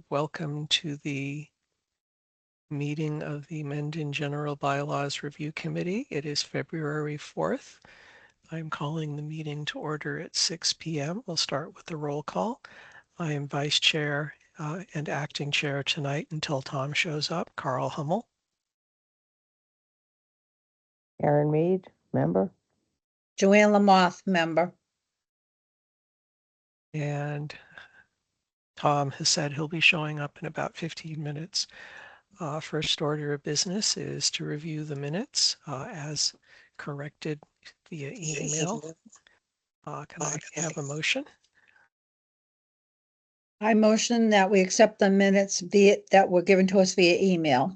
welcome to the meeting of the Mendon General Bylaws Review Committee. It is February 4th. I'm calling the meeting to order at 6 p.m. We'll start with the roll call. I am Vice Chair and Acting Chair tonight until Tom shows up. Carl Hummel. Aaron Mead, member. Joanne Lamoth, member. And Tom has said he'll be showing up in about 15 minutes. First order of business is to review the minutes as corrected via email. Can I have a motion? I motion that we accept the minutes that were given to us via email.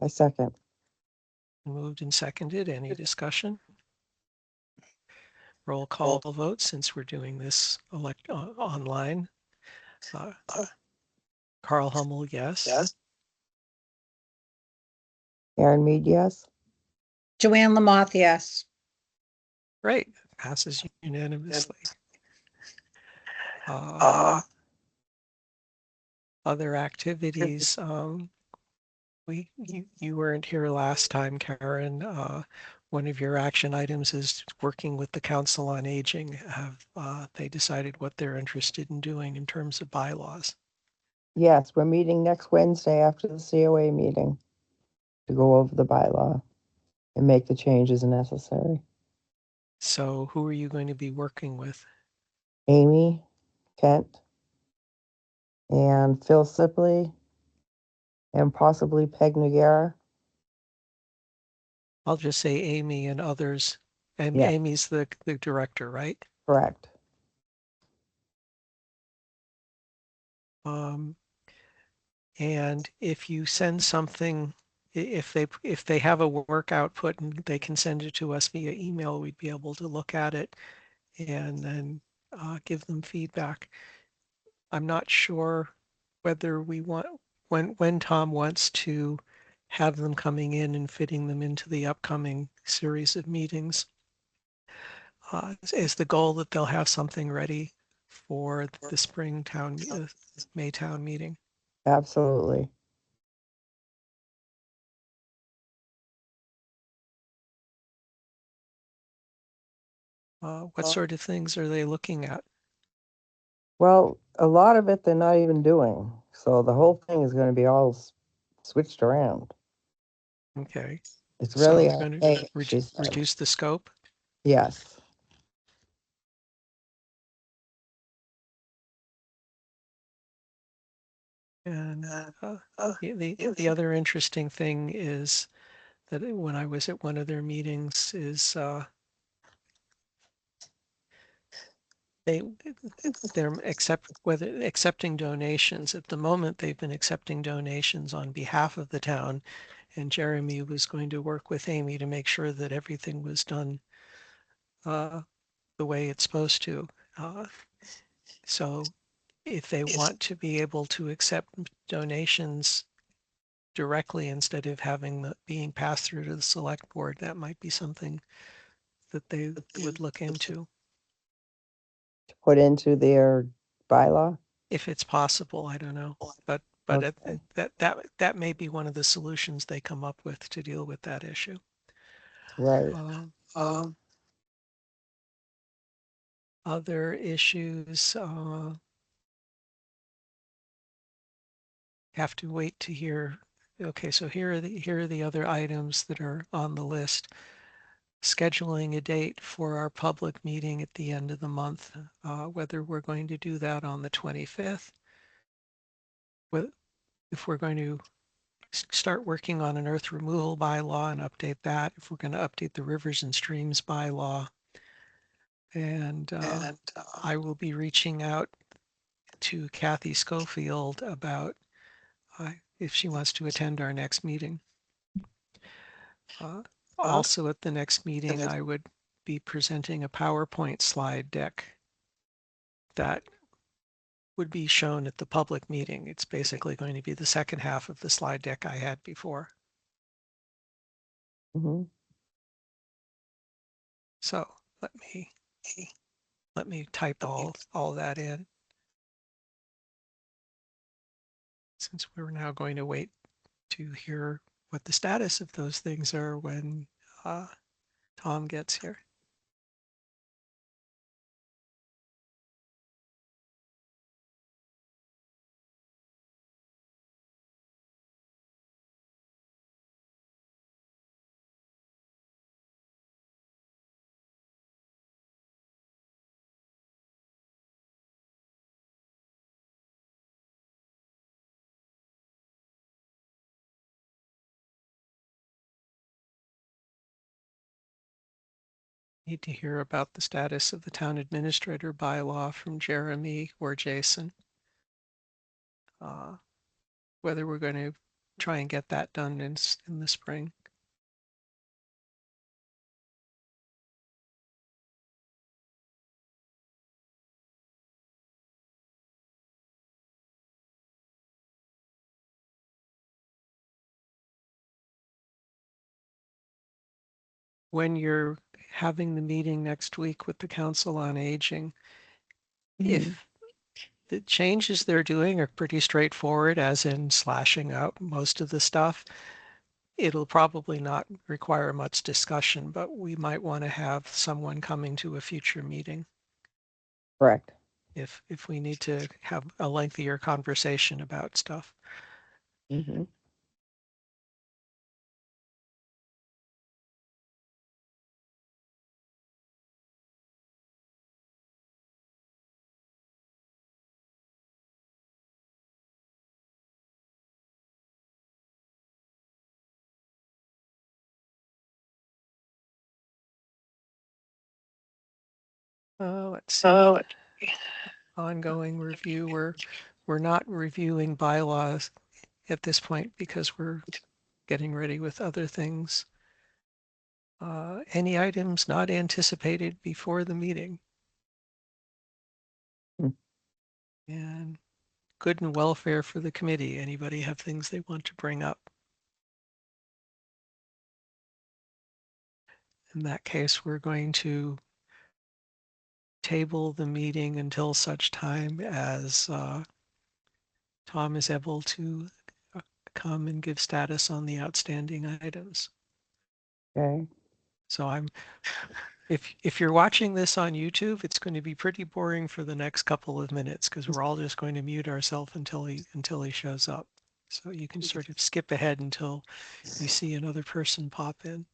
I second. Moved and seconded. Any discussion? Roll call vote since we're doing this online. Carl Hummel, yes. Aaron Mead, yes. Joanne Lamoth, yes. Great. Passes unanimously. Other activities. You weren't here last time, Karen. One of your action items is working with the Council on Aging. Have they decided what they're interested in doing in terms of bylaws? Yes, we're meeting next Wednesday after the COA meeting to go over the bylaw and make the changes necessary. So who are you going to be working with? Amy, Kent, and Phil Sipley, and possibly Peg Noguera. I'll just say Amy and others. And Yeah. Amy's the director, right? Correct. And if you send something, if they have a work output and they can send it to us via email, we'd be able to look at it and then give them feedback. I'm not sure whether we want, when Tom wants to have them coming in and fitting them into the upcoming series of meetings. Is the goal that they'll have something ready for the spring Maytown meeting? Absolutely. What sort of things are they looking at? Well, a lot of it they're not even doing. So the whole thing is going to be all switched around. Okay. It's So really we're going to reduce the scope? Yes. And the other interesting thing is that when I was at one of their meetings is they're accepting donations. At the moment, they've been accepting donations on behalf of the town, and Jeremy was going to work with Amy to make sure that everything was done the way it's supposed to. So if they want to be able to accept donations directly instead of having being passed through to the select board, that might be something that they would look into. Put into their bylaw. If it's possible, I don't know, but Okay. that may be one of the solutions they come up with to deal with that issue. Right. Other issues have to wait to hear. Okay, so here are the other items that are on the list. Scheduling a date for our public meeting at the end of the month, whether we're going to do that on the 25th, if we're going to start working on an earth removal bylaw and update that, if we're going to update the rivers and streams bylaw. And I will be reaching out to Kathy Schofield about if she wants to attend our next meeting. Also at the next meeting, I would be presenting a PowerPoint slide deck that would be shown at the public meeting. It's basically going to be the second half of the slide deck I had before. Mm-hmm. So let me type all that in. since we're now going to wait to hear what the status of those things are when Tom gets here. Need to hear about the status of the town administrator bylaw from Jeremy or Jason. Whether we're going to try and get that done in the spring. When you're having the meeting next week with the Council on Aging, if the changes they're doing are pretty straightforward, as in slashing out most of the stuff, it'll probably not require much discussion, but we might want to have someone coming to a future meeting Correct. if we need to have a lengthier conversation about stuff. Mm-hmm. Let's see. Ongoing review. We're not reviewing bylaws at this point because we're getting ready with other things. Any items not anticipated before the meeting? Hmm. And good and welfare for the committee. Anybody have things they want to bring up? In that case, we're going to table the meeting until such time as Tom is able to come and give status on the outstanding items. Okay. So if you're watching this on YouTube, it's going to be pretty boring for the next couple of minutes because we're all just going to mute ourselves until he shows up. So you can sort of skip ahead until you see another person pop in.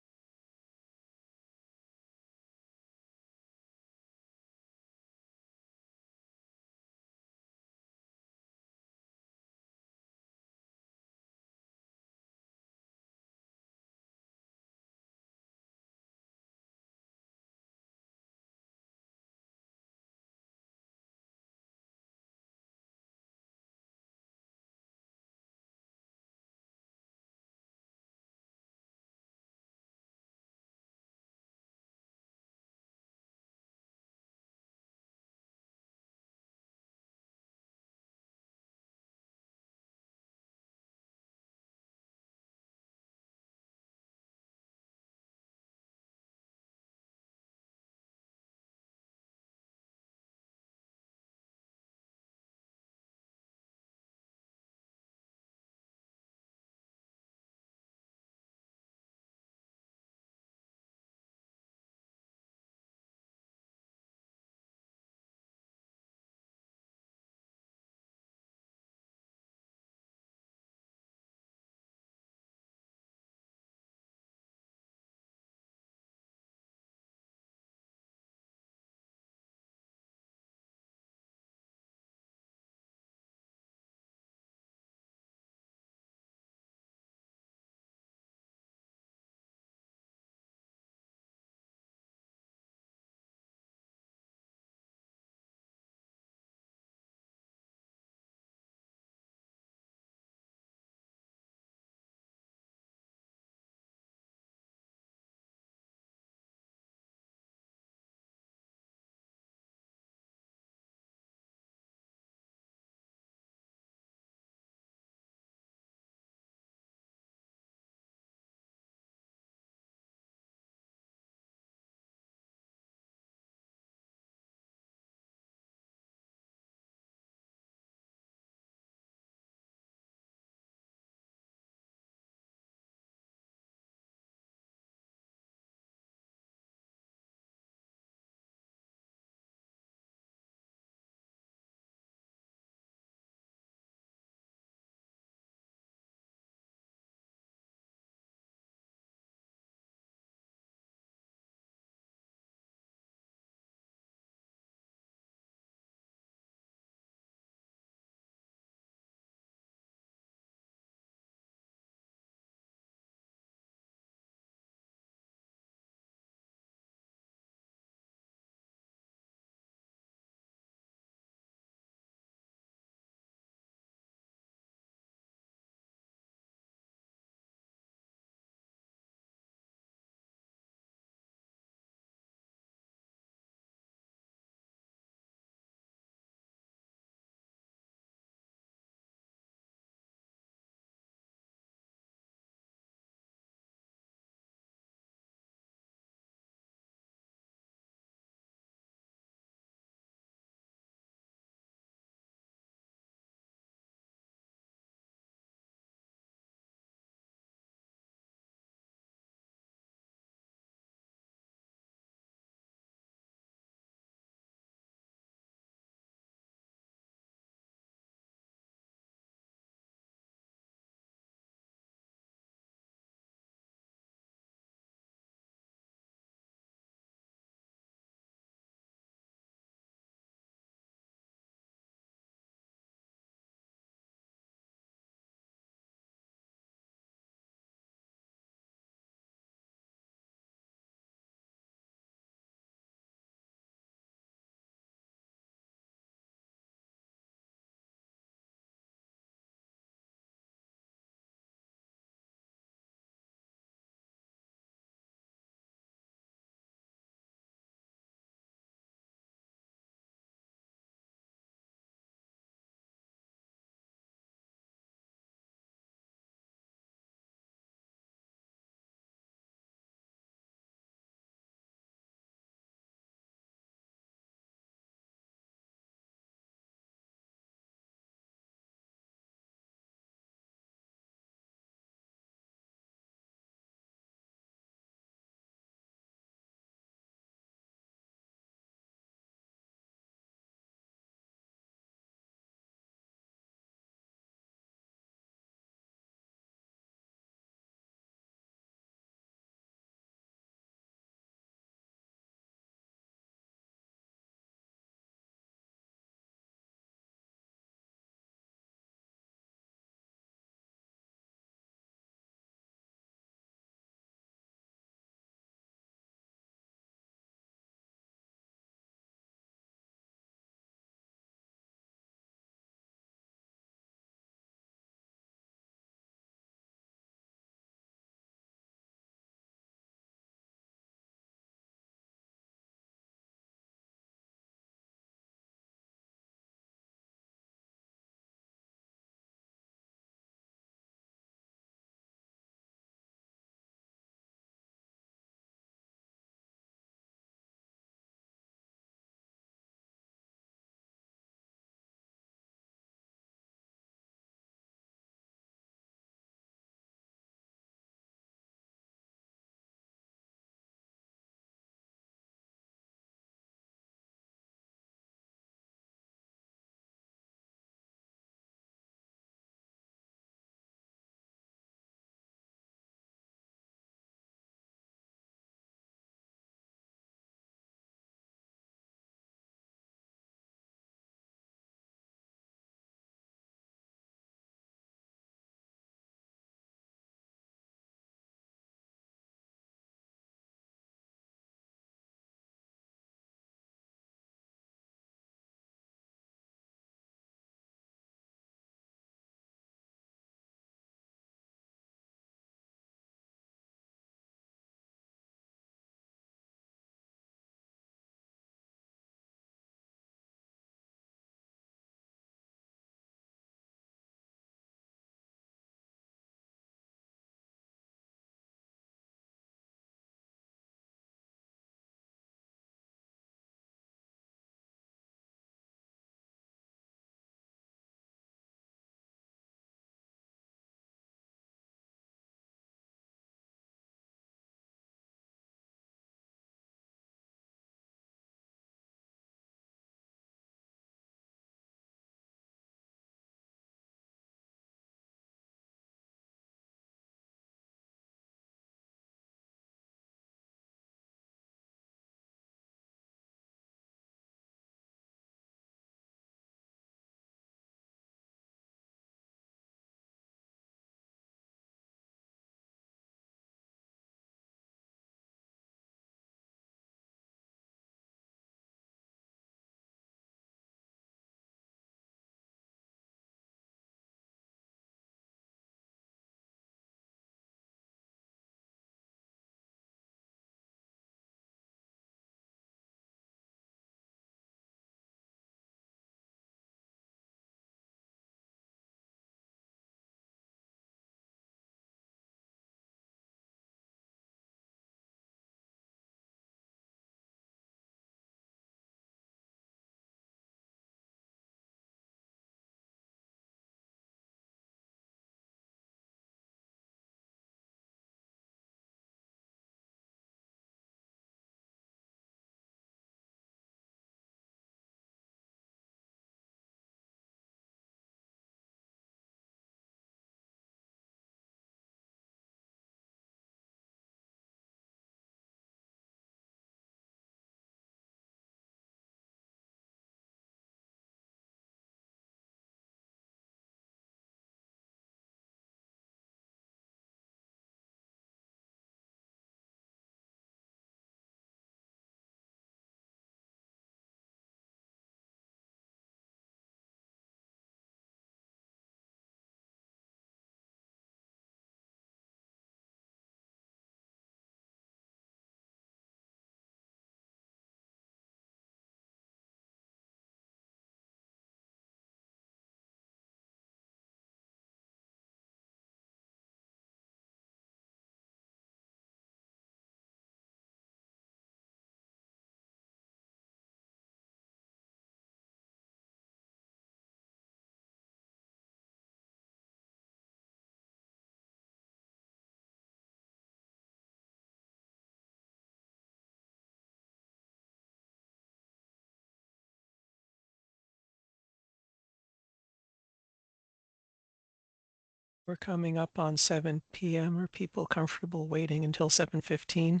We're coming up on 7 p.m. Are people comfortable waiting until 7:15?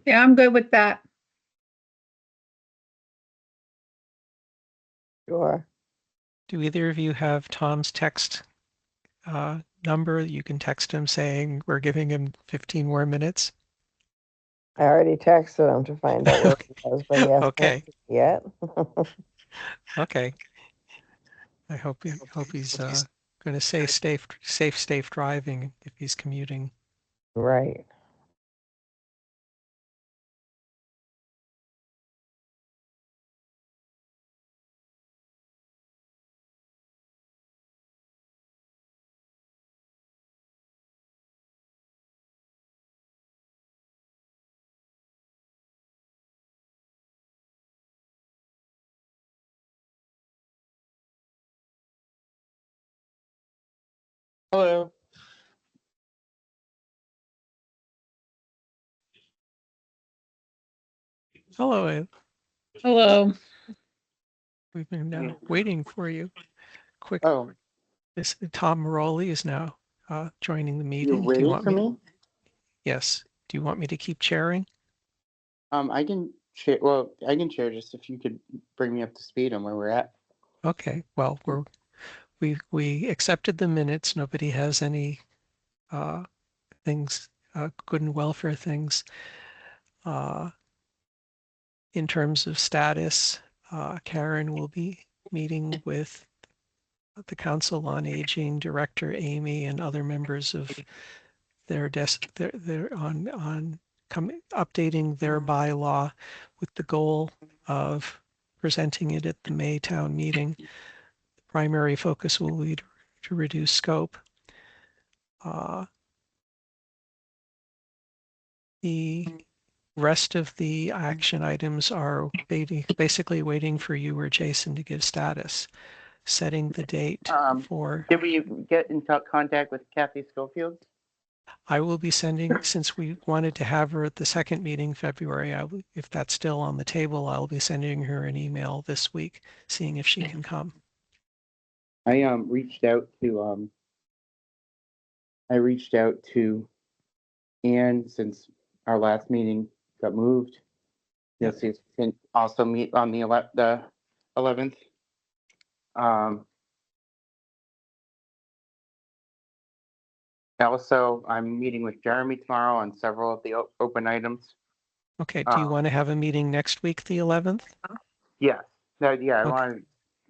Yeah, I'm good with that. Sure. Do either of you have Tom's text number? You can text him saying we're giving him 15 more minutes. I already texted him to find out where he was, but he hasn't Okay, answered yet. okay. I hope he's going to say safe driving if he's commuting. Right. Hello. Hello, Ed. Hello. We've been waiting for you. Quick, Oh, Tom Morelli is now joining the you're meeting. Do you waiting want for me to? me? Yes. Do you want me to keep chairing? I can share. Well, I can share just if you could bring me up to speed on where we're at. Okay. Well, we accepted the minutes. Nobody has any things, good and welfare things. In terms of status, Karen will be meeting with the Council on Aging Director Amy and other members of their updating their bylaw with the goal of presenting it at the May town meeting. The primary focus will be to reduce scope. The rest of the action items are basically waiting for you or Jason to give status, setting the date for. Did we get in contact with Kathy Schofield? I will be sending, since we wanted to have her at the second meeting February, if that's still on the table, I'll be sending her an email this week, seeing if she can come. I reached out to Anne since our last meeting got moved. You'll see if we can also meet on the 11th. Also, I'm meeting with Jeremy tomorrow on several of the open items. Okay, do you want to have a meeting next week, the 11th? Yes. No, yeah, Okay.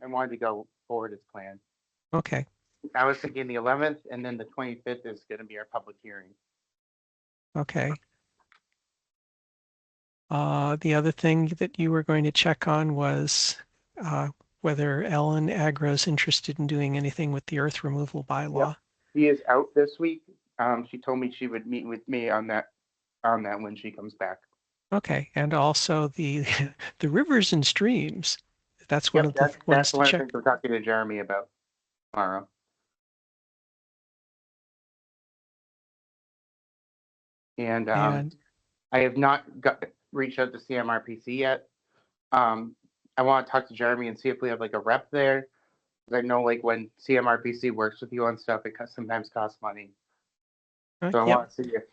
I wanted to go forward as planned. Okay, I was thinking the 11th, and then the 25th is going to be our public hearing. okay. The other thing that you were going to check on was whether Ellen Agro's interested in doing anything with the earth removal bylaw. Yep. She is out this week. She told me she would meet with me on that when she comes back. Okay, and also the the rivers and streams. That's one Yep, of the that's ones to one of the check. things we're talking to Jeremy about tomorrow. And And I have not reached out to CMRPC yet. I want to talk to Jeremy and see if we have like a rep there. I know like when CMRPC works with you on stuff, it sometimes costs money. So I yep. want to see if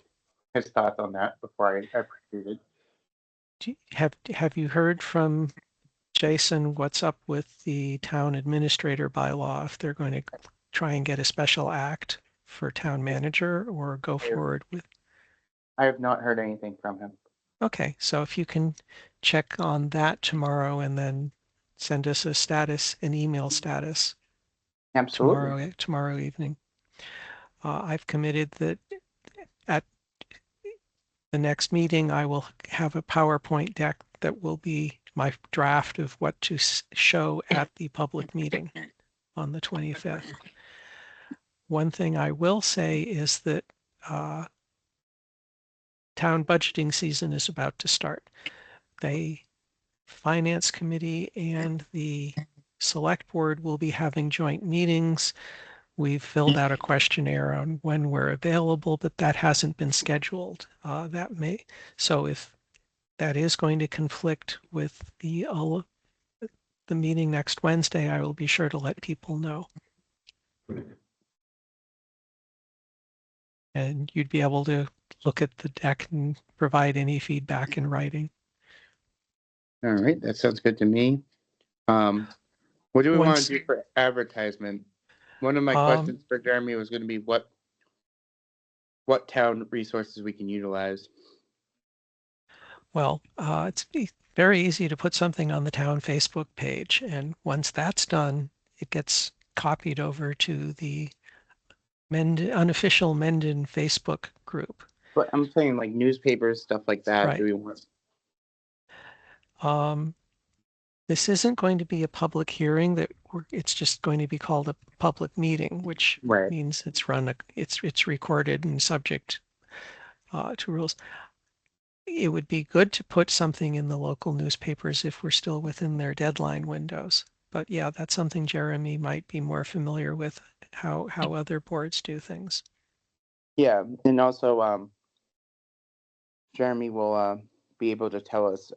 his thoughts on that before I proceed it. Have you heard from Jason what's up with the town administrator bylaw, if they're going to try and get a special act for town manager or go forward with? I have not heard anything from him. Okay, so if you can check on that tomorrow and then send us an email status Absolutely. tomorrow evening. I've committed that at the next meeting, I will have a PowerPoint deck that will be my draft of what to show at the public meeting on the 25th. One thing I will say is that town budgeting season is about to start. The Finance Committee and the Select Board will be having joint meetings. We've filled out a questionnaire on when we're available, but that hasn't been scheduled. So if that is going to conflict with the the meeting next Wednesday, I will be sure to let people know. And you'd be able to look at the deck and provide any feedback in writing. All right, that sounds good to me. What do we want Once, to do for advertisement? One of my questions for Jeremy was going to be what town resources we can utilize. well, very easy to put something on the town Facebook page. And once that's done, it gets copied over to the unofficial Mendon Facebook group. But I'm saying like newspapers, stuff like that. Right. Do we want? This isn't going to be a public hearing it's just going to be called a public meeting, which Right. means it's recorded and subject to rules. It would be good to put something in the local newspapers if we're still within their deadline windows. But yeah, that's something Jeremy might be more familiar with, how other boards do things. Yeah, and also Jeremy will be able to tell us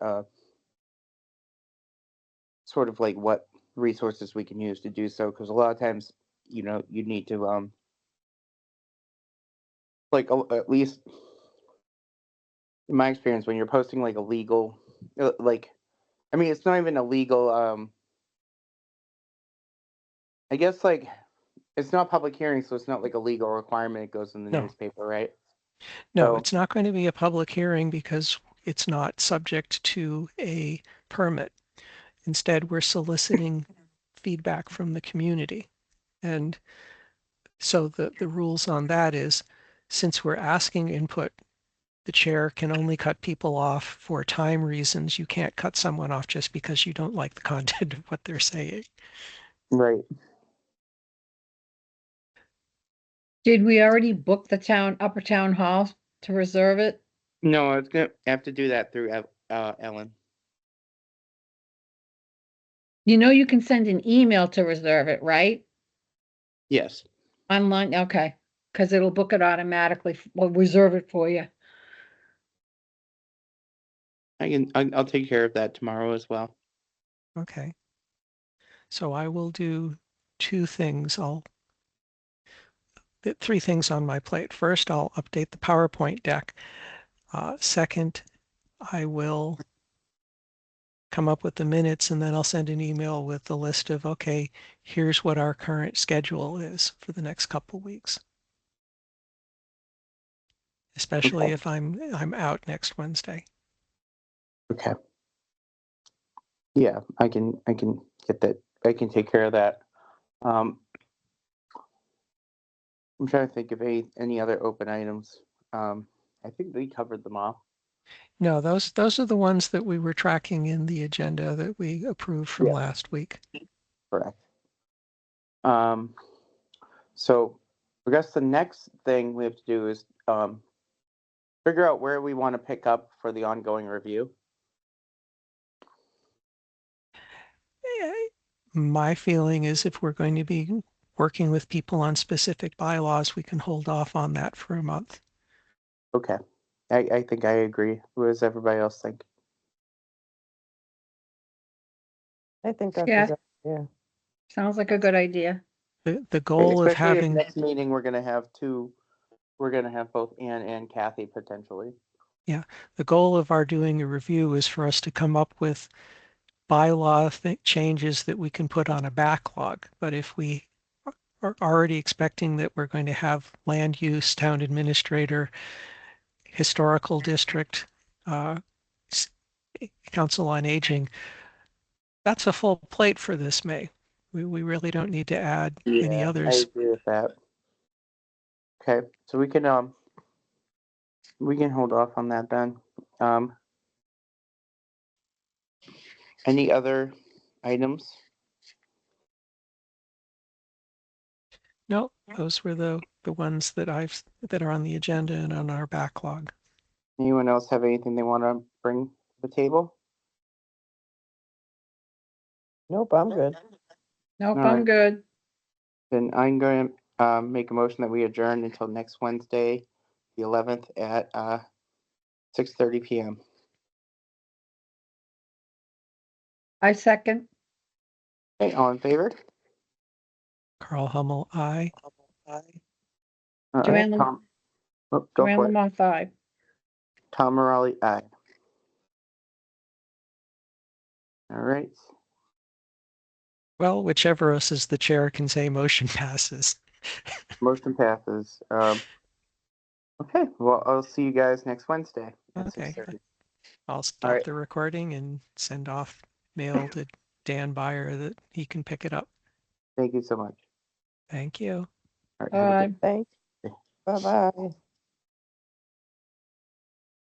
sort of like what resources we can use to do so, because a lot of times, you need to like at least in my experience, when you're posting like a legal, like, I mean, it's not even a legal. I guess like it's not public hearing, so it's not like a legal requirement. It goes in the No, newspaper, right? no, So it's not going to be a public hearing because it's not subject to a permit. Instead, we're soliciting feedback from the community. And so the rules on that is, since we're asking input, the chair can only cut people off for time reasons. You can't cut someone off just because you don't like the content of what they're saying. right. Did we already book the upper town hall to reserve it? No, I was gonna have to do that through Ellen. You know, you can send an email to reserve it, right? Yes. Online, okay, because it'll book it automatically, will reserve it for you. I'll take care of that tomorrow as well. Okay. So I will do two things. Three things on my plate. First, I'll update the PowerPoint deck. Second, I will come up with the minutes, and then I'll send an email with the list of, okay, here's what our current schedule is for the next couple weeks. Especially Okay. if I'm out next Wednesday. Okay. Yeah, I can get that. I can take care of that. I'm trying to think of any other open items. I think we covered them all. No, those are the ones that we were tracking in the agenda that we approved from Yeah. last week. Correct. So I guess the next thing we have to do is figure out where we want to pick up for the ongoing review. My feeling is if we're going to be working with people on specific bylaws, we can hold off on that for a month. Okay. I think I agree. What does everybody else think? I think that's Yeah. a good idea. Sounds like a good idea. The goal of Especially if having, next meeting we're gonna have both Ann and Kathy potentially. the goal of our doing a review is for us to come up with bylaw changes that we can put on a backlog. But if we are already expecting that we're going to have land use, town administrator, historical district, council on aging, that's a full plate for this May. We really don't need to add any Yeah, I others. agree with that. Okay, so we can hold off on that then. Any other items? No, those were the ones that are on the agenda and on our backlog. Anyone else have anything they want to bring to the table? Nope, I'm good. Nope, All I'm right. good. Then I'm going to make a motion that we adjourn until next Wednesday, the 11th at 6:30 p.m. I second. Okay, all in favor? Carl Hummel, aye. All right, Joanne, Tom. Oh, go Joanne for it. Lamont, aye. Tom Morelli, aye. All right. Well, whichever us as the chair can say motion passes. Motion passes. Okay, well, I'll see you guys next Wednesday at Okay. 6:30. I'll All stop right. the recording and send off mail to Dan Byer that he can pick it up. Thank you so much. Thank you. All right, have a good Aye. Thanks. Bye-bye.